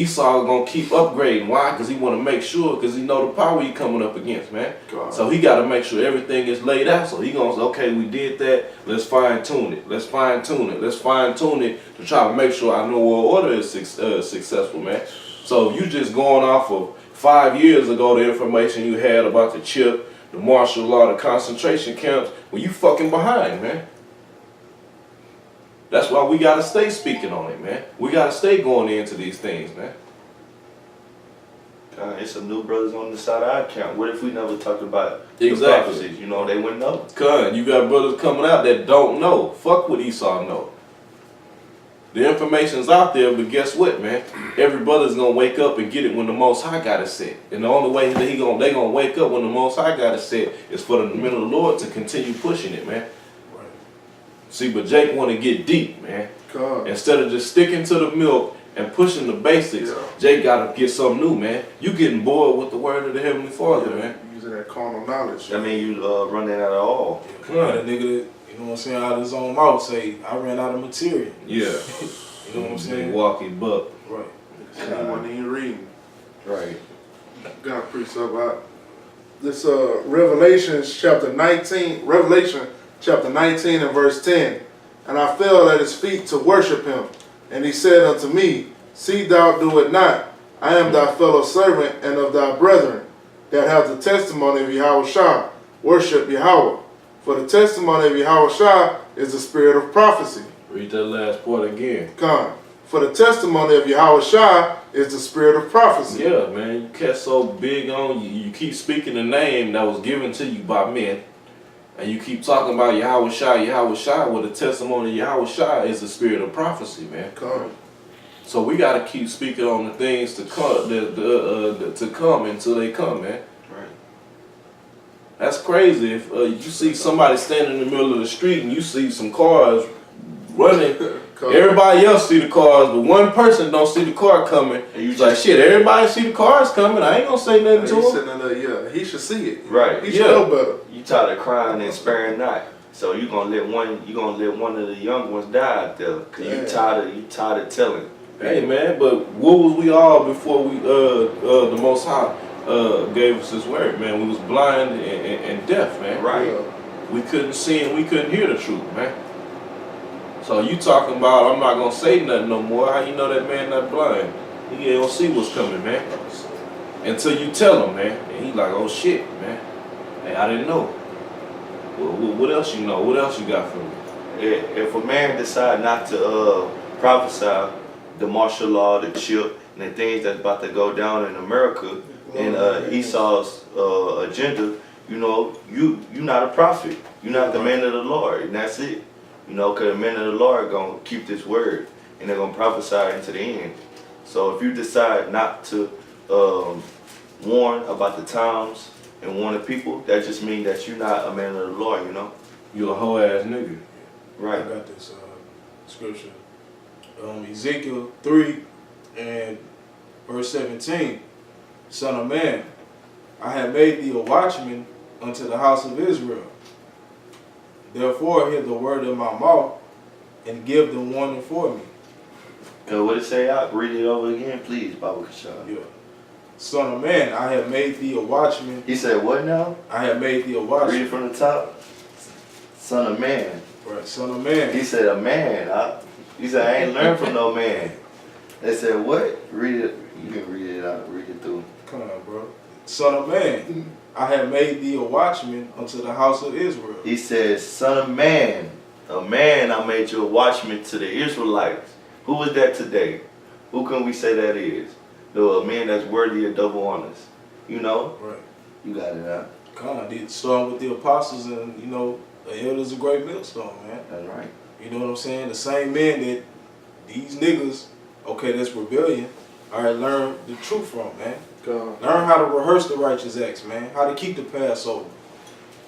Esau gonna keep upgrading. Why? Because he want to make sure, because he know the power he coming up against, man. God. So he got to make sure everything is laid out. So he gonna say, okay, we did that. Let's fine tune it. Let's fine tune it. Let's fine tune it to try to make sure I know what order is successful, man. So if you just going off of 5 years ago, the information you had about the chip, the martial law, the concentration camps, well, you fucking behind, man. That's why we gotta stay speaking on it, man. We gotta stay going into these things, man. It's some new brothers on the side of our camp. What if we never talked about Exactly. the prophecies? You know, they wouldn't know. Cuz, you got brothers coming out that don't know. Fuck what Esau know. The information's out there, but guess what, man? Every brother's gonna wake up and get it when the Most High got it set. And the only way that they gonna wake up when the Most High got it set is for the men of the Lord to continue pushing it, man. Right. See, but Jake want to get deep, man. God. Instead of just sticking to the milk and pushing the basics, Yeah. Jake gotta get something new, man. You getting bored with the word of the Heavenly Father, man. Using that carnal knowledge. That mean you running out of all. Come on, that nigga, you know what I'm saying, out of his own mouth say, I ran out of material. Yeah. You know what I'm saying? Milwaukee Buck. Right. God. He wasn't even reading. Right. Got a precept out. This Revelation chapter 19 and verse 10. And I fell at his feet to worship him. And he said unto me, See thou do it not. I am thy fellow servant and of thy brethren that have the testimony of Yahushua. Worship Yahweh. For the testimony of Yahushua is the spirit of prophecy. Read that last part again. Come. For the testimony of Yahushua is the spirit of prophecy. Yeah, man. You catch so big on you. You keep speaking the name that was given to you by men. And you keep talking about Yahushua. Well, the testimony of Yahushua is the spirit of prophecy, man. Come. So we got to keep speaking on the things to come, to come until they come, man. Right. That's crazy. If you see somebody standing in the middle of the street and you see some cars running, everybody else see the cars, but one person don't see the car coming. And you It's like, shit, everybody see the cars coming. I ain't gonna say nothing to him. Yeah, he should see it. Right. He should know better. You tired of crying and sparing not. So you gonna let one of the young ones die out there. Cause you tired of telling. Hey, man, but what was we all before we the Most High gave us His word, man? We was blind and deaf, man. Right. Yeah. We couldn't see and we couldn't hear the truth, man. So you talking about I'm not gonna say nothing no more? How you know that man not blind? He ain't gonna see what's coming, man. Until you tell him, man, and he like, oh shit, man. Hey, I didn't know. What else you know? What else you got for me? If a man decide not to prophesy the martial law, the chip, and the things that's about to go down in America, and Esau's agenda, you know, you're not a prophet. You're not the man of the Lord, and that's it. You know, because the men of the Lord going to keep this word, and they're going to prophesy into the end. So if you decide not to warn about the times and warn the people, that just means that you're not a man of the Lord, you know? You a hoe ass nigga. Right. I got this scripture. Ezekiel 3 and verse 17. Son of man, I have made thee a watchman unto the house of Israel. Therefore hear the word of my mouth and give them warning for me. What it say out? Read it over again, please, Baba Kashan. Yeah. Son of man, I have made thee a watchman. He said what now? I have made thee a Read watchman. it from the top. Son of man. Right, son of man. He said a man. He said I ain't learned from no man. They said what? Read it. You can read it out. Read it through. Come on, bro. Son of man, I have made thee a watchman unto the house of Israel. He says, son of man, a man I made you a watchman to the Israelites. Who is that today? Who can we say that is? A man that's worthy of double honors. You know? Right. You got it, huh? Come on, did start with the apostles and, you know, the elders of great millstone, man. That's right. You know what I'm saying? The same men that these niggas, okay, that's rebellion, all right, learn the truth from, man. God. Learn how to rehearse the righteous acts, man. How to keep the Passover.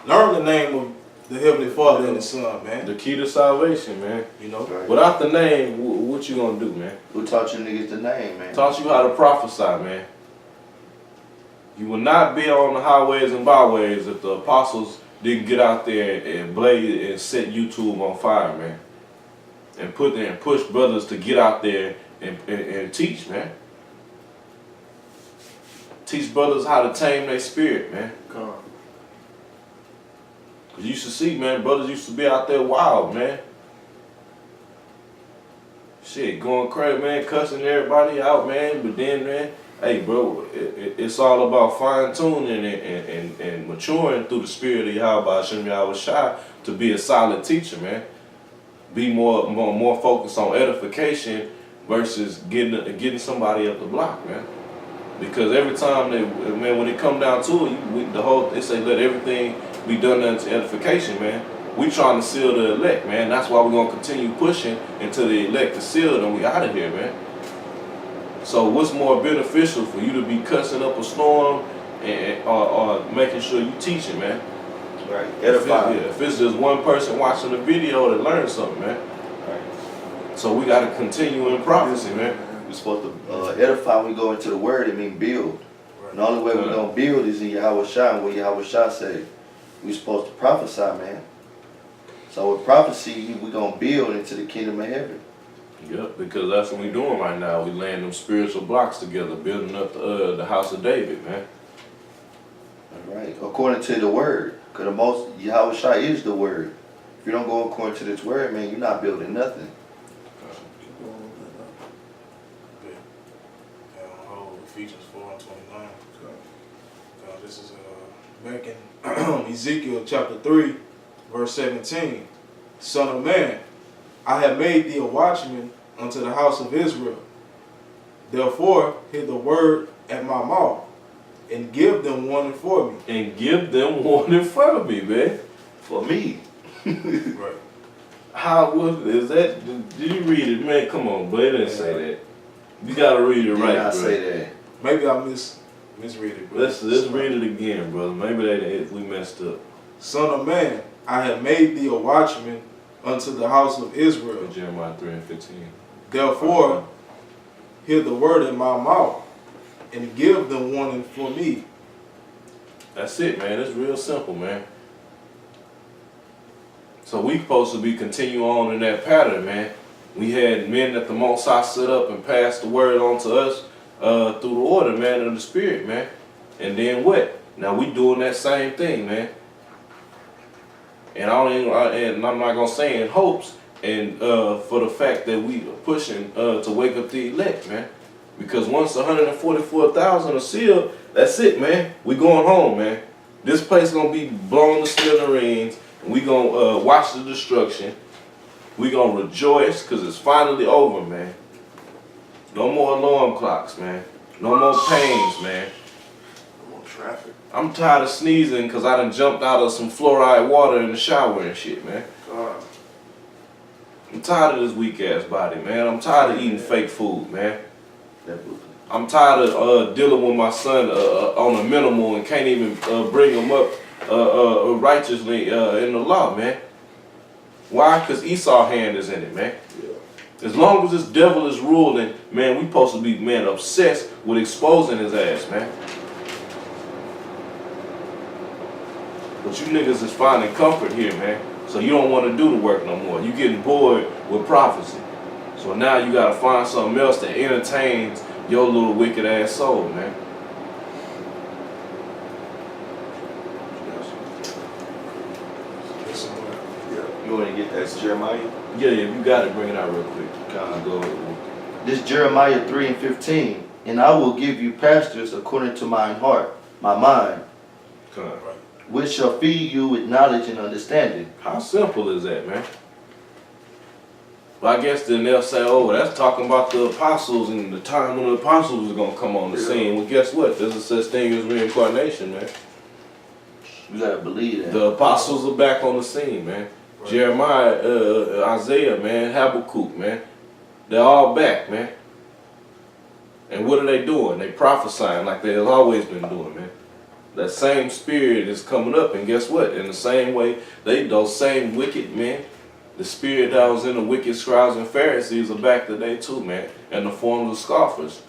Learn the name of the Heavenly Father and the Son, man. The key to salvation, man. You know? Right. Without the name, what you gonna do, man? Who taught you niggas the name, man? Taught you how to prophesy, man. You will not be on the highways and byways if the apostles didn't get out there and blaze and set YouTube on fire, man. And push brothers to get out there and teach, man. Teach brothers how to tame their spirit, man. Come. Cause you used to see, man, brothers used to be out there wild, man. Shit, going crazy, man, cussing everybody out, man. But then, man, hey, bro, it's all about fine tuning and maturing through the spirit of Yahweh Hashem Yahweh Shai to be a solid teacher, man. Be more focused on edification versus getting somebody up the block, man. Because every time when it come down to it, they say let everything be done unto edification, man. We trying to seal the elect, man. That's why we're gonna continue pushing until the elect is sealed and we out of here, man. So what's more beneficial for you to be cussing up a storm or making sure you teaching, man? Right. Edify. If it's just one person watching the video to learn something, man. Right. So we gotta continue in prophecy, man. We're supposed to edify when we go into the word. It means build. And the only way we're gonna build is in Yahweh Shai. And what Yahweh Shai say, we're supposed to prophesy, man. So with prophecy, we're gonna build into the kingdom of heaven. Yep, because that's what we're doing right now. We laying them spiritual blocks together, building up the house of David, man. All right. According to the word, because the most Yahweh Shai is the word. If you don't go according to this word, man, you're not building nothing. Ephesians 4:29. This is back in Ezekiel chapter 3, verse 17. Son of man, I have made thee a watchman unto the house of Israel. Therefore, hear the word at my mouth, and give them warning for me. And give them warning for me, man. For me. Right. How is that? Did you read it, man? Come on, but it didn't say that. You gotta read it right, I bro. say that. Maybe I misread it, bro. Let's read it again, brother. Maybe we messed up. Son of man, I have made thee a watchman unto the house of Israel. Jeremiah 3:15. Therefore, hear the word in my mouth, and give them warning for me. That's it, man. It's real simple, man. So we supposed to be continue on in that pattern, man. We had men that the Most High set up and passed the word on to us through the order, man, of the Spirit, man. And then what? Now we doing that same thing, man. And I'm not gonna say in hopes and for the fact that we are pushing to wake up the elect, man. Because once 144,000 are sealed, that's it, man. We going home, man. This place gonna be blown to smithereens, and we gonna watch the destruction. We gonna rejoice because it's finally over, man. No more alarm clocks, man. No more pains, man. No more traffic. I'm tired of sneezing because I done jumped out of some fluoride water in the shower and shit, man. God. I'm tired of this weak ass body, man. I'm tired of eating fake food, man. I'm tired of dealing with my son on a minimal and can't even bring him up righteously in the law, man. Why? Because Esau's hand is in it, man. Yeah. As long as this devil is ruling, man, we supposed to be, man, obsessed with exposing his ass, man. But you niggas is finding comfort here, man. So you don't want to do the work no more. You getting bored with prophecy. So now you got to find something else that entertains your little wicked ass soul, man. Yeah. You want to get that Jeremiah? Yeah, if you got it, bring it out real quick. God. Go. This Jeremiah 3:15. And I will give you pastors according to mine heart, my mind, Come on. which shall feed you with knowledge and understanding. How simple is that, man? But I guess then they'll say, oh, that's talking about the apostles and the time when the apostles are going to come on the scene. Well, guess what? There's a such thing as reincarnation, man. You gotta believe that. The apostles are back on the scene, man. Right. Jeremiah, Isaiah, man, Habakkuk, man. They're all back, man. And what are they doing? They prophesying like they've always been doing, man. That same spirit is coming up, and guess what? In the same way, those same wicked men, the spirit that was in the wicked scribes and Pharisees are back today too, man. In the form of scoffers.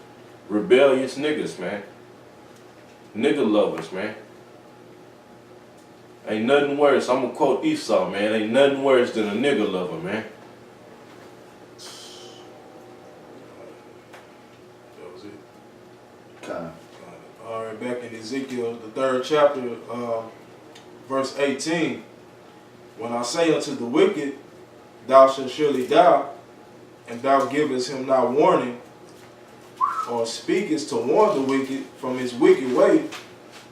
Rebellious niggas, man. Nigga lovers, man. Ain't nothing worse. I'm gonna quote Esau, man. Ain't nothing worse than a nigga lover, man. That was it. Kind All right. right back in Ezekiel, the 3rd chapter, verse 18. When I say unto the wicked, thou shalt surely die, and thou givest him not warning, or speakest to warn the wicked from his wicked way,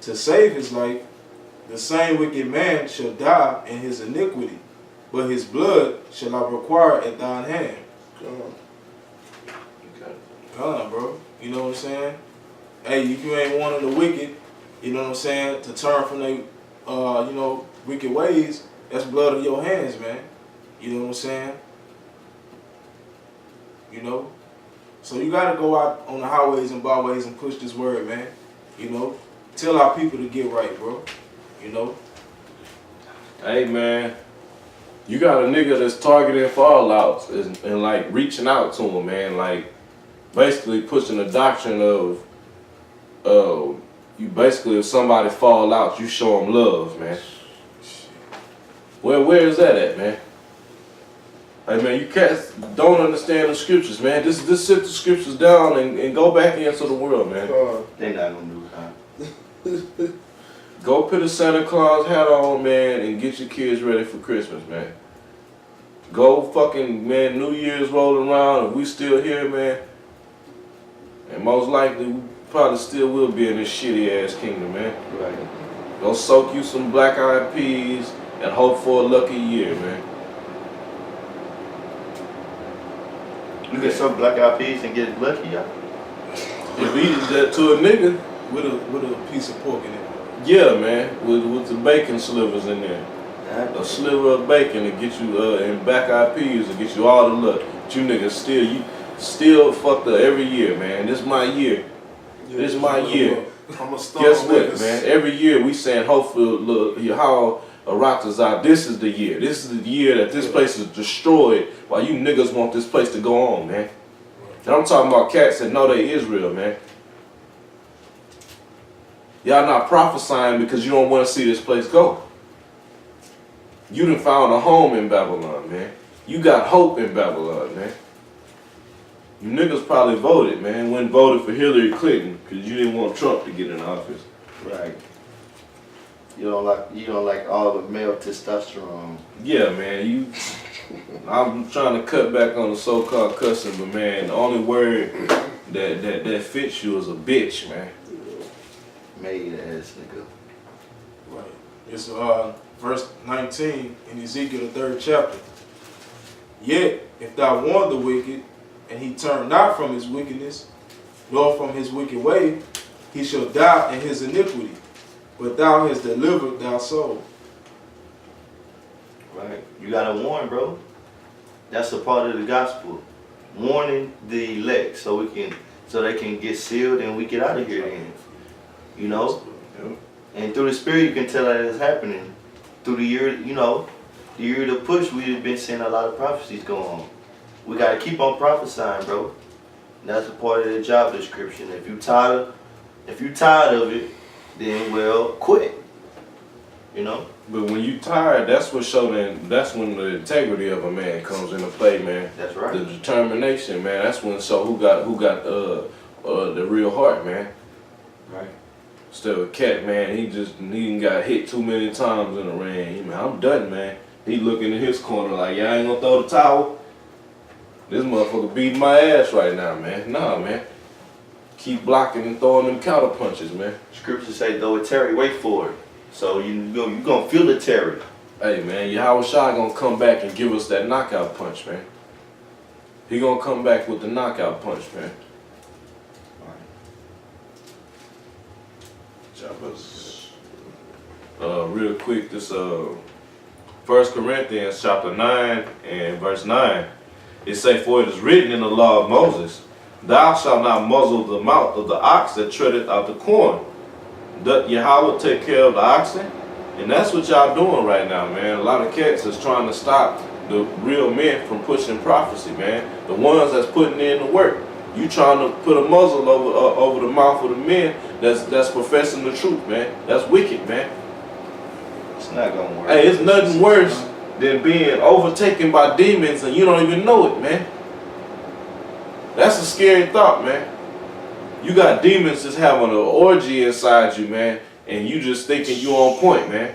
to save his life, the same wicked man shall die in his iniquity, but his blood shall I require at thine hand. Bro. You know what I'm saying? Hey, if you ain't one of the wicked, you know what I'm saying, to turn from their, wicked ways, that's blood on your hands, man. You know what I'm saying? You know? So you gotta go out on the highways and byways and push this word, man. You know? Tell our people to get right, bro. You know? Hey, man. You got a nigga that's targeting fallouts and like reaching out to him, man. Like basically pushing the doctrine of you basically if somebody fall out, you show them love, man. Well, where is that at, man? Hey, man, you cats don't understand the scriptures, man. Just sit the scriptures down and go back into the world, man. They not gonna do that. Go put a Santa Claus hat on, man, and get your kids ready for Christmas, man. Go fucking, man, New Year's rolling around, and we still here, man. And most likely, we probably still will be in this shitty ass kingdom, man. Right. Go soak you some black eyed peas and hope for a lucky year, man. You get some black eyed peas and get lucky, y'all. If he did that to a nigga, With a piece of pork in it. yeah, man, with the bacon slivers in there. A sliver of bacon to get you, and black eyed peas to get you all the luck. But you niggas still fucked up every year, man. This my year. This my year. I'm a stone Guess what, witness. man? Every year we saying, hopefully, look, how Aratazar, this is the year. This is the year that this place is destroyed while you niggas want this place to go on, man. And I'm talking about cats that know they Israel, man. Y'all not prophesying because you don't want to see this place go. You done found a home in Babylon, man. You got hope in Babylon, man. You niggas probably voted, man. When voted for Hillary Clinton because you didn't want Trump to get in office. Right. You don't like all the male testosterone. Yeah, man. I'm trying to cut back on the so-called cussing, but man, the only word that fits you is a bitch, man. Made ass nigga. Right. It's verse 19 in Ezekiel the 3rd chapter. Yet, if thou warn the wicked, and he turn not from his wickedness, nor from his wicked way, he shall die in his iniquity. But thou hast delivered thy soul. Right. You gotta warn, bro. That's a part of the gospel. Warning the elect so they can get sealed and we get out of here then. You know? Yep. And through the spirit you can tell that it's happening. Through the year, the year of the push, we've been seeing a lot of prophecies go on. We gotta keep on prophesying, bro. And that's a part of the job description. If you tired of it, then well, quit. You know? But when you tired, that's when the integrity of a man comes into play, man. That's right. The determination, man. That's when who got the real heart, man. Right. Instead of a cat, man, he got hit too many times in the ring. I'm done, man. He looking in his corner like, yeah, I ain't gonna throw the towel. This motherfucker beating my ass right now, man. Nah, man. Keep blocking and throwing them counter punches, man. Scriptures say, though it tarry, wait for it. So you gonna feel the terror. Hey, man, Yahweh Shai gonna come back and give us that knockout punch, man. He gonna come back with the knockout punch, man. Real quick, this 1 Corinthians chapter 9 and verse 9. It say, for it is written in the law of Moses, thou shalt not muzzle the mouth of the ox that treadeth out the corn. Doth Yahweh take care of the oxen? And that's what y'all doing right now, man. A lot of cats is trying to stop the real men from pushing prophecy, man. The ones that's putting in the work. You trying to put a muzzle over the mouth of the men that's professing the truth, man. That's wicked, man. It's not gonna work. Hey, it's nothing worse than being overtaken by demons and you don't even know it, man. That's a scary thought, man. You got demons just having an orgy inside you, man, and you just thinking you on point, man.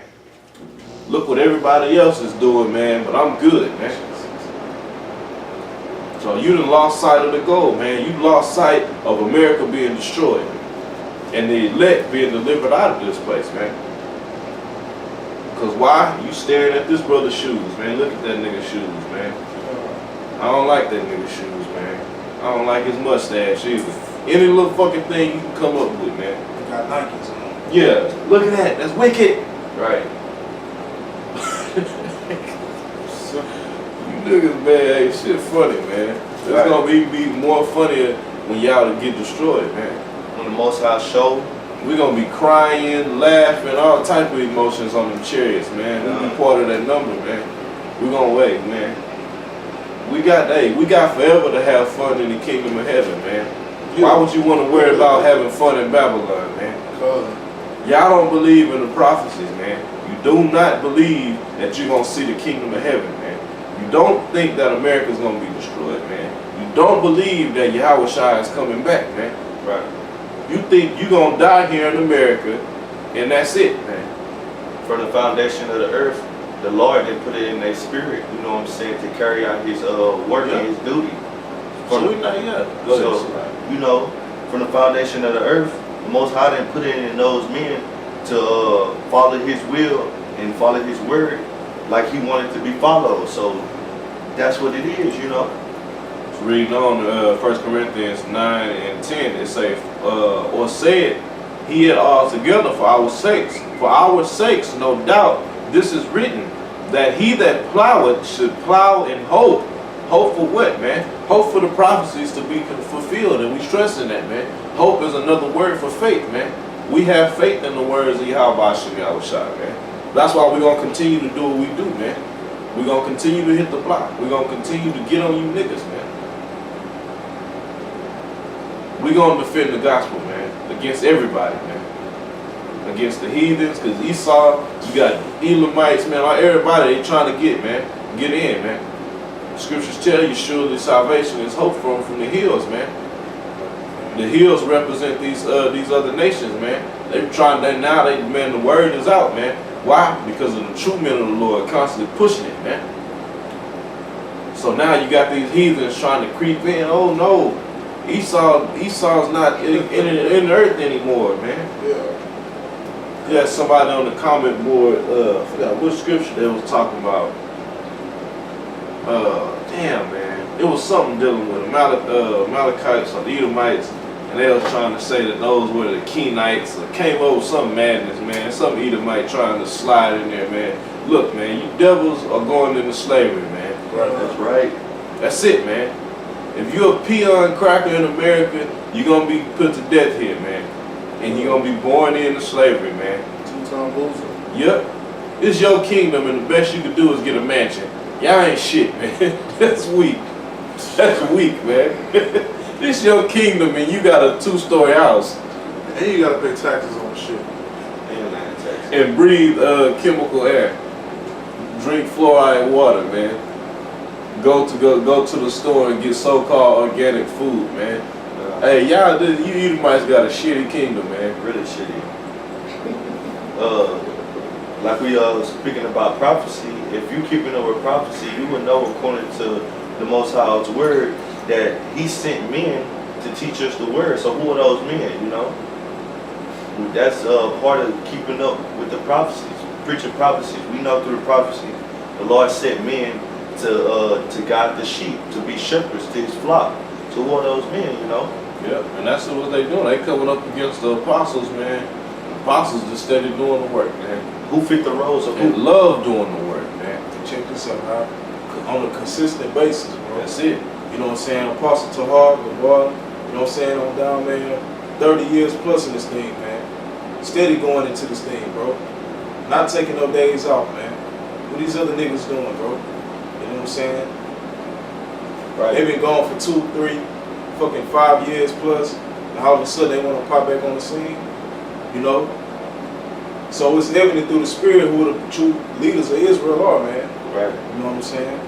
Look what everybody else is doing, man, but I'm good, man. So you done lost sight of the goal, man. You lost sight of America being destroyed and the elect being delivered out of this place, man. Because why? You staring at this brother's shoes, man. Look at that nigga's shoes, man. I don't like that nigga's shoes, man. I don't like his mustache either. Any little fucking thing you can come up with, man. You got Nikes on. Yeah, look at that. That's wicked. Right. You niggas, man, ain't shit funny, man. It's Right. gonna be more funnier when y'all get destroyed, man. When the Most High show, We gonna be crying, laughing, all type of emotions on them chariots, man. We'll be part of that number, man. We gonna wait, man. We got forever to have fun in the kingdom of heaven, man. Why would you want to worry about having fun in Babylon, man? Y'all don't believe in the prophecies, man. You do not believe that you're gonna see the kingdom of heaven, man. You don't think that America's gonna be destroyed, man. You don't believe that Yahweh Shai is coming back, man. right? You think you're gonna die here in America, and that's it, man. From the foundation of the earth, the Lord didn't put it in their spirit, you know what I'm saying, to carry out his work Yeah. and his duty. So we not yet. Go So, ahead, Salah. you know, from the foundation of the earth, the Most High didn't put it in those men to follow his will and follow his word like he wanted to be followed. So that's what it is, you know. Reading on 1 Corinthians 9 and 10, it say, or said, he had all together for our sakes. For our sakes, no doubt, this is written, that he that ploweth should plow in hope. Hope for what, man? Hope for the prophecies to be fulfilled, and we stress in that, man. Hope is another word for faith, man. We have faith in the words of Yahweh Shem Yahushua, man. That's why we're going to continue to do what we do, man. We're going to continue to hit the block. We're going to continue to get on you niggas, man. We're going to defend the gospel, man, against everybody, man. Against the heathens, because Esau, you got Edomites, man, everybody they trying to get, man. Get in, man. The scriptures tell you surely salvation is hope from the hills, man. The hills represent these other nations, man. They trying that now. Man, the word is out, man. Why? Because of the true men of the Lord constantly pushing it, man. So now you got these heathens trying to creep in. Oh no, Esau's not in the earth anymore, man. Yeah, somebody on the comment board, I forgot what scripture they was talking about. Damn, man. It was something dealing with Amalekites or the Edomites, and they was trying to say that those were the Kenites. Or came over some madness, man. Some Edomite trying to slide in there, man. Look, man, you devils are going into slavery, man. Right, that's right. That's it, man. If you're a peon cracker in America, you're going to be put to death here, man. And you're going to be born into slavery, man. Two-time boozer. Yep. It's your kingdom, and the best you can do is get a mansion. Y'all ain't shit, man. That's weak. That's weak, man. This your kingdom, and you got a 2-story house. And you gotta pay taxes on shit. And breathe chemical air. Drink fluoride water, man. Go to the store and get so-called organic food, man. Hey, y'all, you Edomites got a shitty kingdom, man. Really shitty. Like we speaking about prophecy, if you keeping up with prophecy, you would know according to the Most High's word that he sent men to teach us the word. So who are those men, you know? That's part of keeping up with the prophecies, preaching prophecies. We know through the prophecies, the Lord sent men to guide the sheep, to be shepherds to his flock. So who are those men, you know? Yep, and that's what they doing. They coming up against the apostles, man. The apostles just steady doing the work, man. Who fit the roles of And who? love doing the work, man. Check this out, right? On a consistent basis, bro. That's it. You know what I'm saying? Apostle Tahar, the boy, you know what I'm saying? On down, man, 30 years plus in this thing, man. Steady going into this thing, bro. Not taking no days off, man. What these other niggas doing, bro? You know what I'm saying? Right. They been gone for 2, 3, fucking 5 years plus, and all of a sudden they want to pop back on the scene, you know? So it's evident through the spirit who the true leaders of Israel are, man. Right. You know what I'm saying?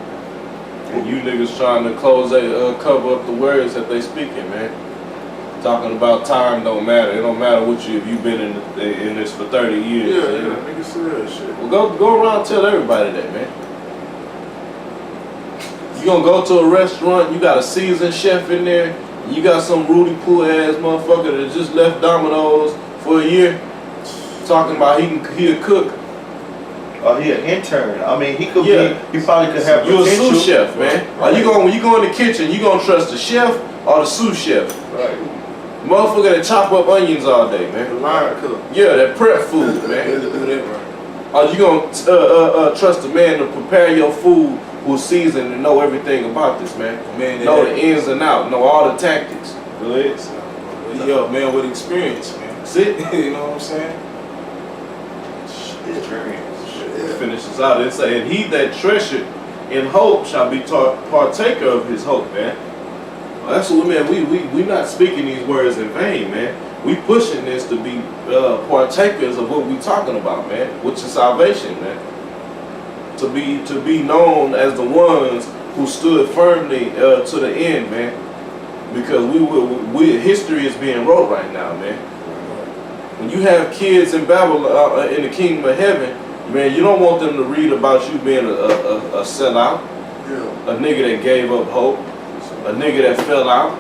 And you niggas trying to cover up the words that they speaking, man. Talking about time don't matter. It don't matter what you if you've been in this for 30 years. Yeah, niggas say that shit. Well, go around and tell everybody that, man. You gonna go to a restaurant, you got a seasoned chef in there, you got some Rudy Poo ass motherfucker that just left Domino's for a year, talking about he'll cook. Oh, he an intern. I mean, he could Yeah. be. He probably could have You're a potential. sous chef, man. Are you going when you go in the kitchen? You gonna trust the chef or the sous chef? Right. Motherfucker that chop up onions all day, The man. line cook. Yeah, that prep food, man. Are you gonna trust a man to prepare your food who's seasoned and know everything about this, man? Man, Know the ins and outs, know all the tactics. Go ahead. Yo, man with experience, man. That's it. You know what I'm saying? Experience. Finishes out and say, and he that treasured in hope shall be partaker of his hope, man. Well, that's what we not speaking these words in vain, man. We pushing this to be partakers of what we talking about, man, which is salvation, man. To be known as the ones who stood firmly to the end, man. Because history is being wrote right now, man. When you have kids in Babylon, in the kingdom of heaven, man, you don't want them to read about you being a sellout, Yeah. a nigga that gave up hope, a nigga that fell out.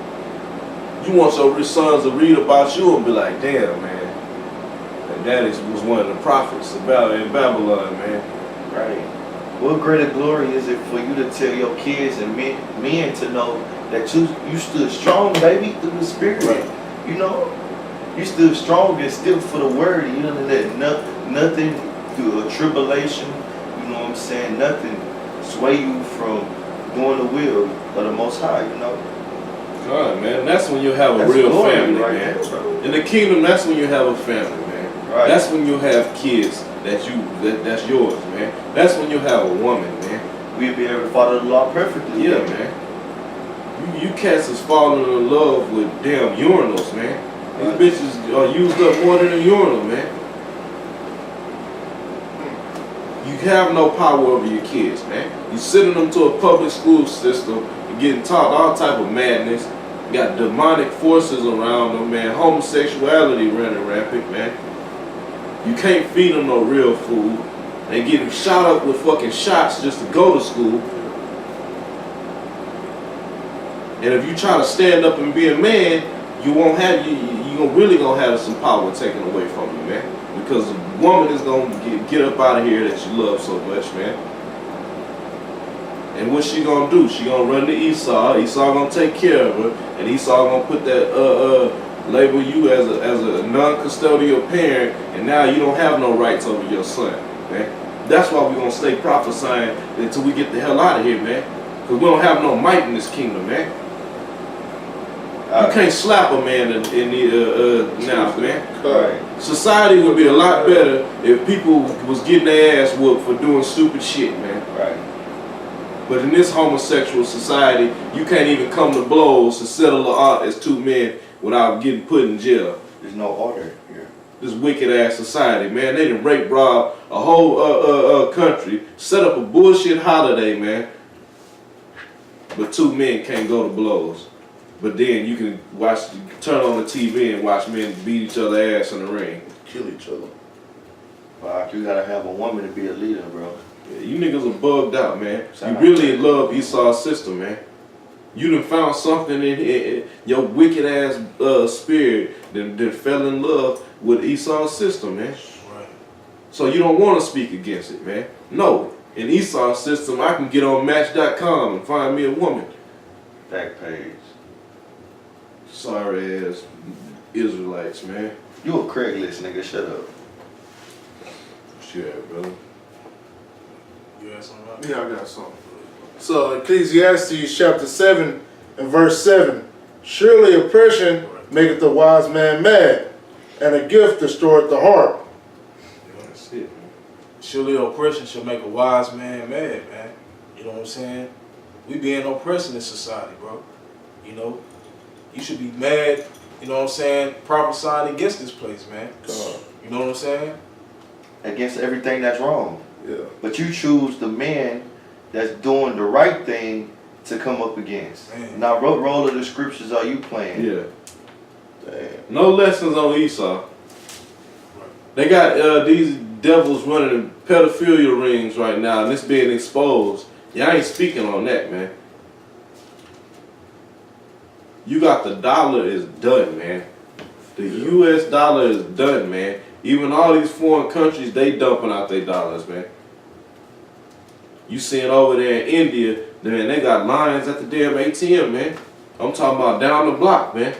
You want your sons to read about you and be like, damn, man, that daddy was one of the prophets in Babylon, man. Right. What greater glory is it for you to tell your kids and men to know that you stood strong, baby, through the Spirit. Right. You know, you stood strong and still for the word. You don't let nothing through a tribulation. You know what I'm saying? Nothing sway you from doing the will of the Most High. You know. God, man, that's when you have a That's real glory family, right man. there, bro. In the kingdom, that's when you have a family, man. Right. That's when you have kids that's yours, man. That's when you have a woman, man. We'll be able to follow the law perfectly. Yeah, man. You cats is falling in love with damn urinals, man. Right. These bitches are used up more than a urinal, man. You have no power over your kids, man. You sending them to a public school system and getting taught all type of madness. You got demonic forces around them, man. Homosexuality running rampant, man. You can't feed them no real food. They get them shot up with fucking shots just to go to school. And if you try to stand up and be a man, you won't have you really gonna have some power taken away from you, man. Because a woman is gonna get up out of here that you love so much, man. And what she gonna do? She gonna run to Esau. Esau gonna take care of her, and Esau gonna put that label you as a non-custodial parent, and now you don't have no rights over your son, man. That's why we gonna stay prophesying until we get the hell out of here, man. Cause we don't have no might in this kingdom, man. You can't slap a man in the now, man. Right. Society would be a lot better if people was getting their ass whooped for doing stupid shit, man. Right. But in this homosexual society, you can't even come to blows to settle the art as two men without getting put in jail. There's no order here. This wicked ass society, man. They done rape rob a whole country, set up a bullshit holiday, man. But two men can't go to blows. But then you can turn on the TV and watch men beat each other ass in the ring. Kill each other. Like, you gotta have a woman to be a leader, bro. Yeah, you niggas are bugged out, man. You really love Esau's sister, man. You done found something in your wicked ass spirit that fell in love with Esau's sister, man. Right. So you don't want to speak against it, man. No. In Esau's system, I can get on Match.com and find me a woman. Back page. Sorry ass Israelites, man. You a Craigslist nigga, shut up. Shit, brother. You had something about Yeah, I got something. So Ecclesiastes chapter 7 and verse 7. Surely oppression maketh the wise man mad, and a gift destroyeth the heart. That's it, man. Surely oppression shall make a wise man mad, man. You know what I'm saying? We being oppressed in this society, bro. You know? You should be mad, you know what I'm saying, prophesying against this place, man. You know what I'm saying? Against everything that's wrong. Yeah. But you choose the man that's doing the right thing to come up against. Man. Now, what role of the scriptures are you playing? Yeah. Damn. No lessons on Esau. They got these devils running pedophilia rings right now, and it's being exposed. Y'all ain't speaking on that, man. You got the dollar is done, man. The U.S. dollar is done, man. Even all these foreign countries, they dumping out their dollars, man. You see it over there in India, man, they got lines at the damn ATM, man. I'm talking about down the block, man.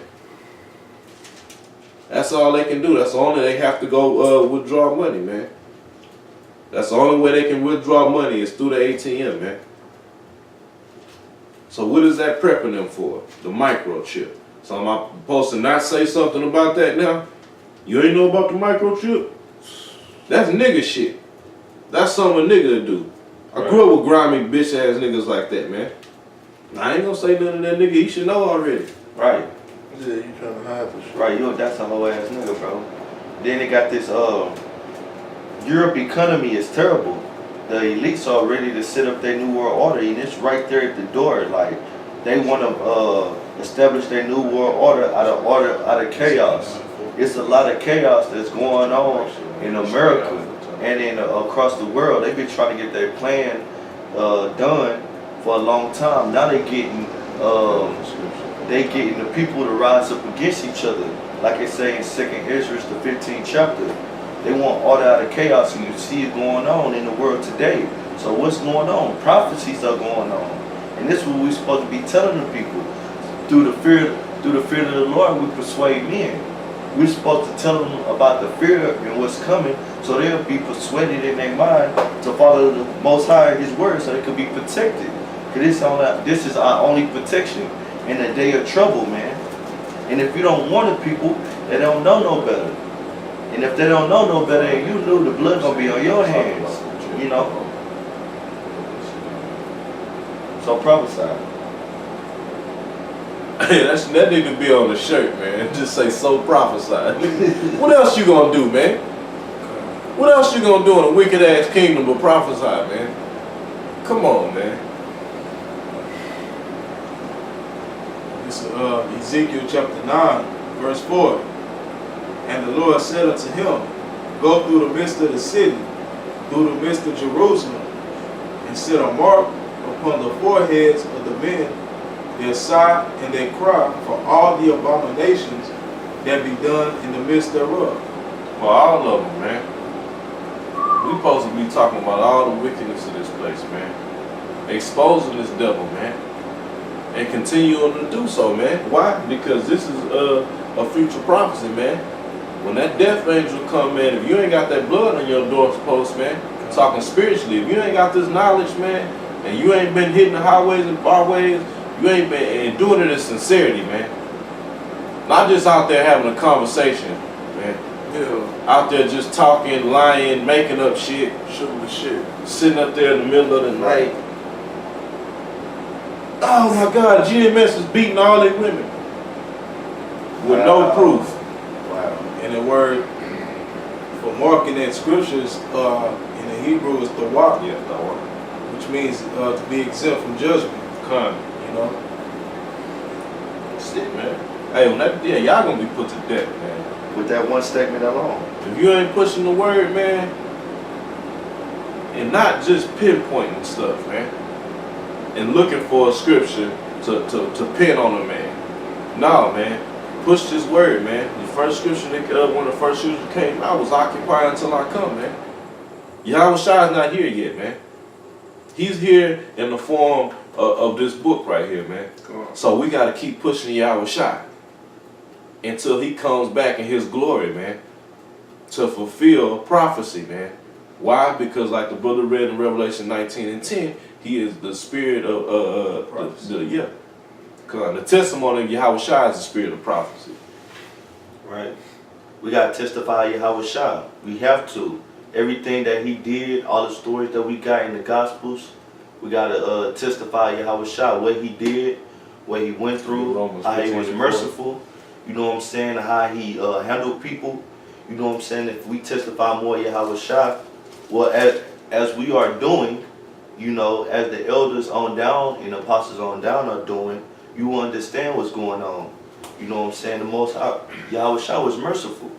That's all they can do. That's the only they have to go withdraw money, man. That's the only way they can withdraw money is through the ATM, man. So what is that prepping them for? The microchip. So am I supposed to not say something about that now? You ain't know about the microchip? That's nigga shit. That's something a nigga do. I grew up with grimy bitch ass niggas like that, man. I ain't gonna say nothing to that nigga. He should know already. Right. Yeah, you trying to hide for shit. Right, that's a whole ass nigga, bro. Then they got this Europe economy is terrible. The elites are ready to set up their new world order, and it's right there at the door. Like they want to establish their new world order out of chaos. It's a lot of chaos that's going on in America and in across the world. They've been trying to get their plan done for a long time. Now they getting the people to rise up against each other, like it say in 2nd Ezra, the 15th chapter. They want order out of chaos, and you see it going on in the world today. So what's going on? Prophecies are going on, and this is what we're supposed to be telling the people. Through the fear of the Lord, we persuade men. We're supposed to tell them about the fear and what's coming, so they'll be persuaded in their mind to follow the Most High and His word, so they could be protected. Because this is our only protection in the day of trouble, man. And if you don't warn the people, they don't know no better. And if they don't know no better and you knew, the blood gonna be on your hands, you know. So prophesy. Hey, that need to be on the shirt, man. Just say so prophesy. What else you gonna do, man? What else you gonna do in a wicked ass kingdom but prophesy, man? Come on, man. It's Ezekiel chapter 9, verse 4. And the Lord said unto him, Go through the midst of the city, through the midst of Jerusalem, and set a mark upon the foreheads of the men, their sigh and their cry for all the abominations that be done in the midst thereof. For all of them, man. We supposed to be talking about all the wickedness of this place, man. Exposing this devil, man. And continuing to do so, man. Why? Because this is a future prophecy, man. When that death angel come, man, if you ain't got that blood on your doorpost, man, talking spiritually, if you ain't got this knowledge, man, and you ain't been hitting the highways and byways, you ain't been doing it in sincerity, man. Not just out there having a conversation, man. Yeah, Out there just talking, lying, making up shit, shooting the shit. sitting up there in the middle of the night. Oh my God, GMS is beating all their women with no proof. And the word for marking that scriptures in the Hebrew is tawak, Yeah, no. which means to be exempt from judgment. Con. You know, That's it, man. Hey, when that, yeah, y'all gonna be put to death, man. With that one statement alone. If you ain't pushing the word, man, and not just pinpointing stuff, man, and looking for a scripture to pin on a man. No, man. Push this word, man. The first scripture, one of the first scriptures came out was occupy until I come, man. Yahweh Shai is not here yet, man. He's here in the form of this book right here, man. So we got to keep pushing Yahweh Shai until he comes back in his glory, man, to fulfill prophecy, man. Why? Because like the brother read in Revelation 19:10, he is the spirit of the testimony of Yahweh Shai is the spirit of prophecy. Right. We got to testify Yahweh Shai. We have to. Everything that he did, all the stories that we got in the Gospels, we got to testify Yahweh Shai, what he did, what he went through, how he was merciful, you know what I'm saying, how he handled people. You know what I'm saying? If we testify more Yahweh Shai, well, as we are doing, you know, as the elders on down and apostles on down are doing, you will understand what's going on. You know what I'm saying? The Most High, Yahweh Shah was merciful.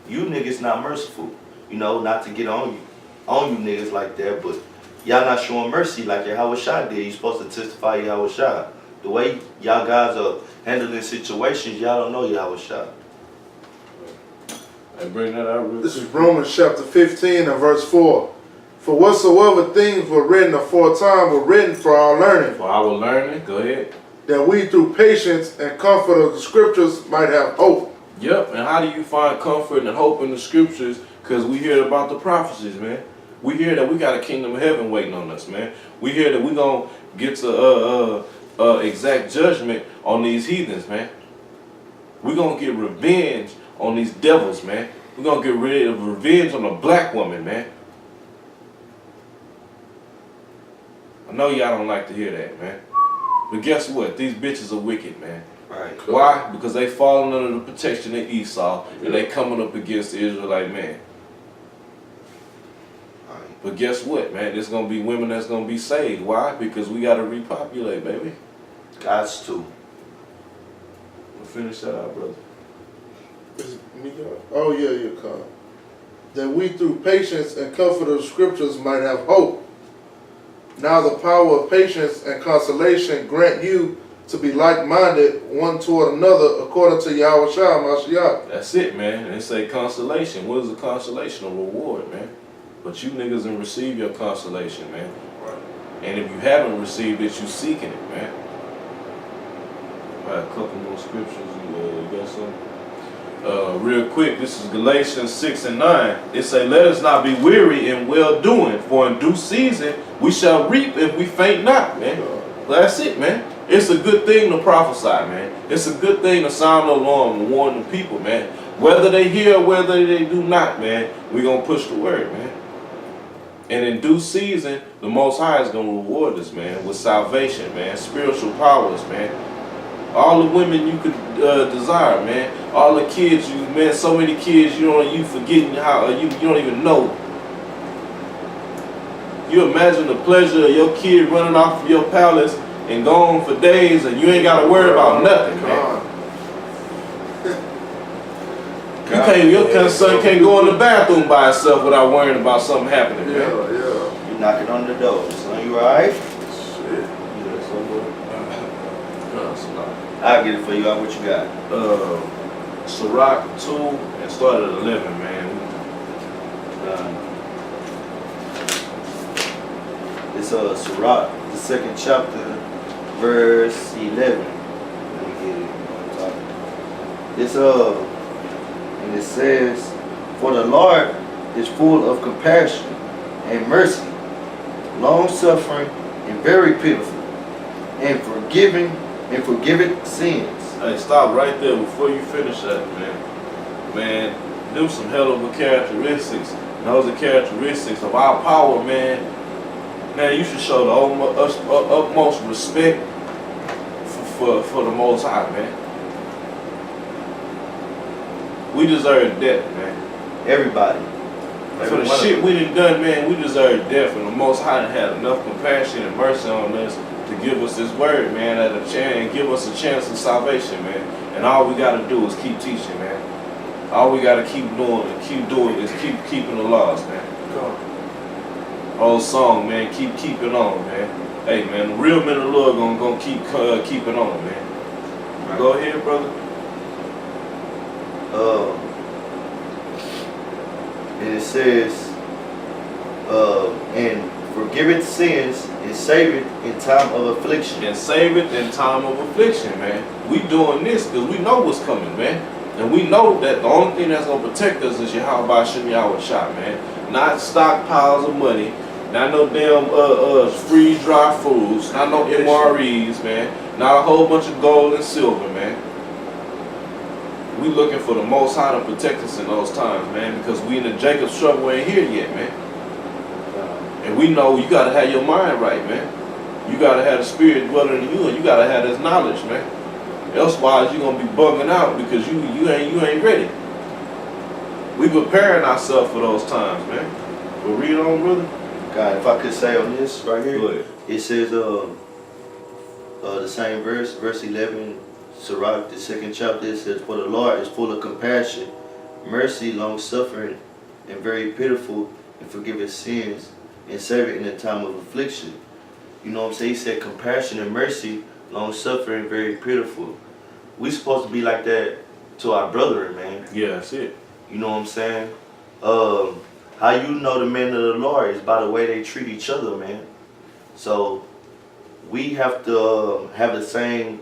You niggas not merciful. You know, not to get on you niggas like that, but y'all not showing mercy like Yahweh Shah did. You supposed to testify Yahweh Shah. The way y'all guys are handling situations, y'all don't know Yahweh Shah. And bring that out real This is quick. Romans chapter 15 and verse 4. For whatsoever things were written aforetime were written for our learning, For our learning, go ahead. that we through patience and comfort of the scriptures might have hope. Yep, and how do you find comfort and hope in the scriptures? Because we hear about the prophecies, man. We hear that we got a kingdom of heaven waiting on us, man. We hear that we gonna get to exact judgment on these heathens, man. We gonna get revenge on these devils, man. We gonna get rid of revenge on a black woman, man. I know y'all don't like to hear that, man. But guess what? These bitches are wicked, man. Right. Why? Because they falling under the protection of Esau and they coming up against the Israelite man. But guess what, man? There's gonna be women that's gonna be saved. Why? Because we gotta repopulate, baby. God's too. We'll finish that out, brother. Is it me, God? Oh yeah, you come. That we through patience and comfort of the scriptures might have hope. Now the power of patience and consolation grant you to be like-minded one toward another according to Yahweh Shah Mashiach. That's it, man. And they say consolation. What is a consolation? A reward, man. But you niggas didn't receive your consolation, man. And if you haven't received it, you seeking it, man. All right, a couple more scriptures. You got something? Real quick, this is Galatians 6 and 9. It say, let us not be weary in well-doing, for in due season we shall reap if we faint not, man. Well, that's it, man. It's a good thing to prophesy, man. It's a good thing to sound the alarm and warn the people, man. Whether they hear or whether they do not, man, we going to push the word, man. And in due season, the Most High is going to reward us, man, with salvation, man, spiritual powers, man. All the women you could desire, man. All the kids, man, so many kids, you forgetting how, you don't even know. You imagine the pleasure of your kid running off of your palace and gone for days and you ain't got to worry about nothing, man. Your son can't go in the bathroom by himself without worrying about something happening, man. Yeah. You knocking on the door. Son, you alright? Shit. I'll get it for you. What you got? Sirach 2 and start at 11, man. It's Sirach, the 2nd chapter, verse 11. Let me get it. It's and it says, for the Lord is full of compassion and mercy, long suffering and very pitiful, and forgiveth sins. Hey, stop right there before you finish that, man. Man, them some hell of a characteristics. Those are characteristics of our power, man. Man, you should show the utmost respect for the Most High, man. We deserve death, man. Everybody. For the shit we done, man, we deserve death. And the Most High had enough compassion and mercy on us to give us this word, man, at a chance, and give us a chance of salvation, man. And all we gotta do is keep teaching, man. All we gotta keep doing is keep keeping the laws, man. Old song, man, keep it on, man. Hey, man, the real men of the Lord gonna keep it on, man. Right. Go ahead, brother. And it says, and forgiveth sins and saveth in time of affliction. And save it in time of affliction, man. We doing this because we know what's coming, man. And we know that the only thing that's gonna protect us is Yahweh Shem Yahweh Shah, man. Not stockpiles of money, not no damn freeze dry foods, not no MREs, man. Not a whole bunch of gold and silver, man. We looking for the Most High to protect us in those times, man, because we in the Jacob's trouble ain't here yet, man. And we know you gotta have your mind right, man. You gotta have the Spirit dwelling in you, and you gotta have this knowledge, man. Elsewise, you're gonna be bugging out because you ain't ready. We preparing ourselves for those times, man. But read on, brother. God, if I could say on this right here, Go ahead. it says the same verse 11 Sirach, the 2nd chapter, it says, "For the Lord is full of compassion, mercy, long suffering, and very pitiful, and forgiveth sins, and saveth in the time of affliction." You know what I'm saying? He said compassion and mercy, long suffering, very pitiful. We supposed to be like that to our brethren, man. Yeah, that's it. You know what I'm saying? How you know the men of the Lord is by the way they treat each other, man. So we have to have the same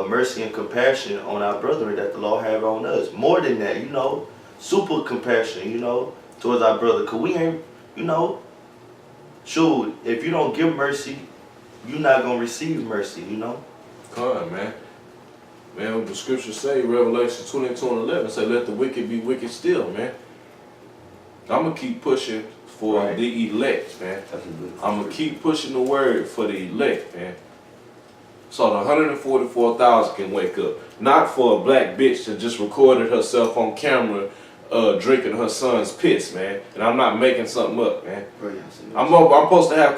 mercy and compassion on our brethren that the Lord have on us. More than that, you know, super compassion, you know, towards our brother. Cause we ain't, you know, shoot, if you don't give mercy, you're not gonna receive mercy, you know. Come on, man. Man, what the scriptures say, Revelation 22:11, say, "Let the wicked be wicked still," man. I'm gonna keep pushing for Right. the elect, man. That's a good I'm gonna keep pushing the word for the elect, man. So the 144,000 can wake up. Not for a black bitch that just recorded herself on camera drinking her son's piss, man. And I'm not making something up, man. I'm supposed to have